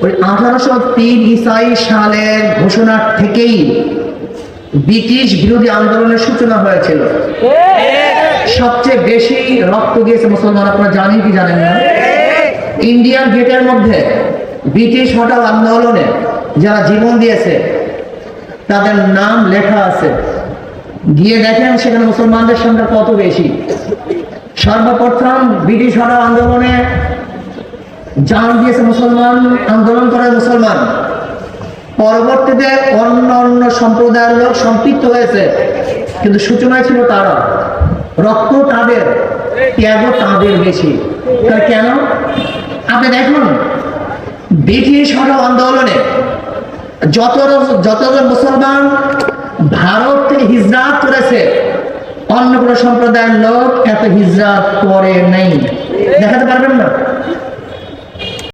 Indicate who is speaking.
Speaker 1: ওই 1803 ইসাই সালের ঘোষণা থেকেই ব্রিটিশ বিরোধী আন্দোলনের সূচনা হয়েছিল। সবচেয়ে বেশি রক্ত দিয়েছে মুসলমান, আপনারা জানেন কি জানেন না? ইন্ডিয়ান গেটের মধ্যে ব্রিটিশ হটাও আন্দোলনে যারা জীবন দিয়েছে তাদের নাম লেখা আছে, গিয়ে দেখেন সেখানে মুসলমানদের সংখ্যা কত বেশি। সর্বপ্রথম ব্রিটিশ হটাও আন্দোলনে জান দিয়েছে মুসলমান, আন্দোলন করে মুসলমান। পরবর্তীতে অন্য অন্য সম্প্রদায়ের লোক সম্পৃক্ত হয়েছে, কিন্তু সূচনায় ছিল তারা। রক্ত তাদের, ত্যাগও তাদের বেশি। কেন? আপনি দেখুন ব্রিটিশ হটাও আন্দোলনে যতজন মুসলমান ভারত থেকে হিজরাত করেছে, অন্য কোন সম্প্রদায়ের লোক এত হিজরাত করে নাই। দেখাতে পারবেন না?